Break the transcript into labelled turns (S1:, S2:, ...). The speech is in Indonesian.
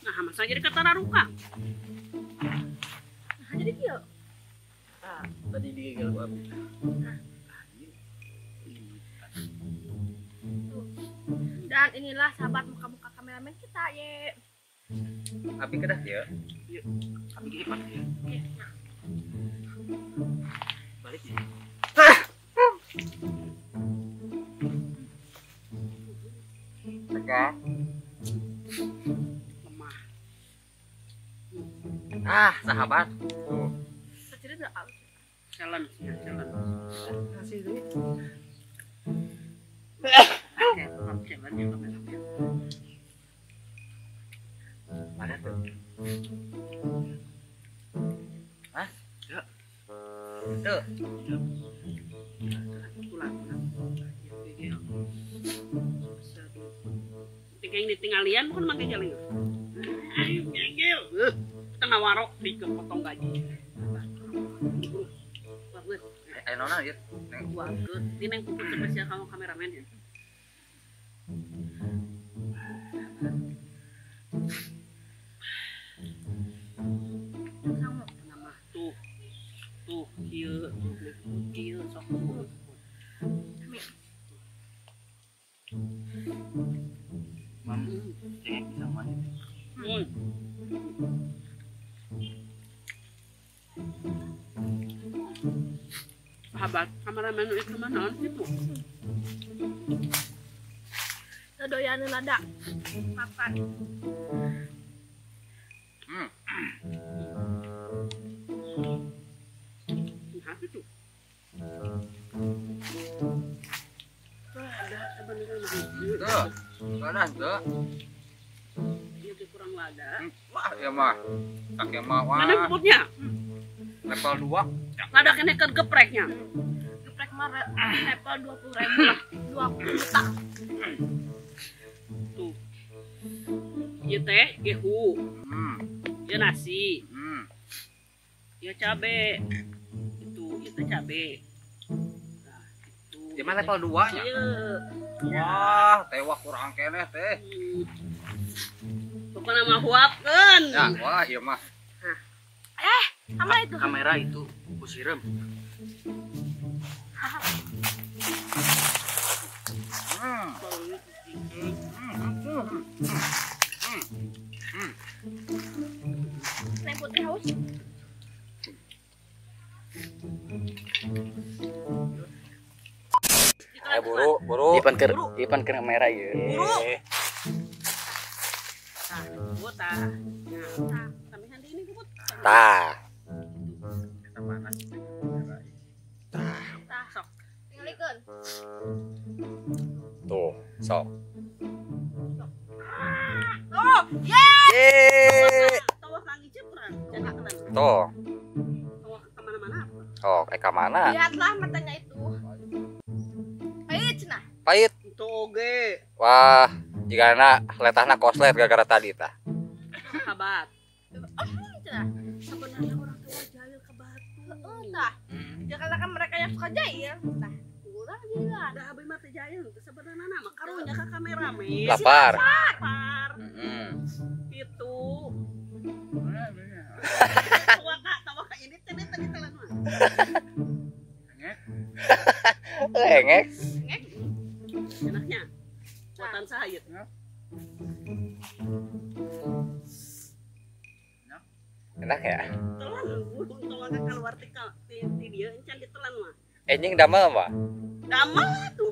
S1: Nah, masa jadi kata Raruka.
S2: Nah, jadi kieu.
S3: Tadi digigil gua.
S2: Dan inilah sahabat muka-muka kameramen kita, ye.
S3: Abi kedah ya. Yuk. Abi kipas ya. Balik ya. Teka.
S1: Lemah.
S3: Sahabat.
S2: Kecilnya udah aus.
S1: Challenge ya, challenge.
S3: Kasih duit.
S1: Oke, tetap challenge ya kameramen.
S3: Ada tuh. Ya. Tuh.
S1: Pulang. Ketika yang ditinggalian kan pakai jalan. Ayo gigil. Tengah warok di kepotong gaji. Bagus.
S3: Ayo nona ya.
S1: Bagus. Ini yang kumpul spesial kamu kameramen ya. Nama tuh kieu sok
S3: Mam, cengek pisang mana?
S1: Sahabat kameramen itu mana itu?
S2: Doyan lada. Makan.
S1: Nah, itu. Ada sebenarnya.
S3: Tuh. Mana tuh?
S1: Itu kurang lada.
S3: Wah, ya mah. Kakek mah wah.
S1: Mana bubutnya?
S3: Level 2.
S1: Lada kena ke gepreknya.
S2: Geprek mah level 20.000 lah. 20 juta.
S1: Tuh. Ieu teh gehu. Ieu nasi. Ieu cabe. Itu cabe. Nah, itu.
S3: Di mana level 2 nya?
S1: Ieu.
S3: Wah, tewah kurang keneh teh.
S1: Pokoknya mah huapkeun.
S3: Ya, wah, iya mah.
S2: Sama itu.
S3: Kamera itu kusirem.
S2: Neng putih haus.
S3: Buru. Ipan ke kamera ya.
S1: Buru. Tah, gua tah. Nah, sampai nanti ini gua
S3: Tah.
S2: Tah,
S1: sok.
S2: tingalikeun.
S3: Tuh, sok.
S2: Oh, yeah.
S3: Yeay.
S1: Tawah lagi ceprang. Jangan kelan.
S3: Tuh.
S1: Tawah ke mana-mana apa?
S3: Oh, Eka mana?
S2: Lihatlah matanya itu. Pahit cenah.
S3: Pahit.
S1: Itu oge.
S3: Wah, jigana letahna koslet gara-gara tadi tah.
S1: Sahabat.
S2: Oh, cenah.
S1: Sebenarnya orang tua jahil ke batu.
S2: Tah. Ya karena kan mereka yang suka jahil. Tah. Ulah gila.
S1: Ada abis mati jahil itu sebenarnya nama karunya ke kameramen.
S3: Lapar.
S1: Lapar. Itu. Tawa kak ini tadi telan mah.
S3: Engek.
S1: Enaknya. Buatan sahit.
S3: Enak ya?
S1: Telan burung tawa kak keluar di dia encan ditelan mah.
S3: Enjing damel mah.
S1: Damel tuh.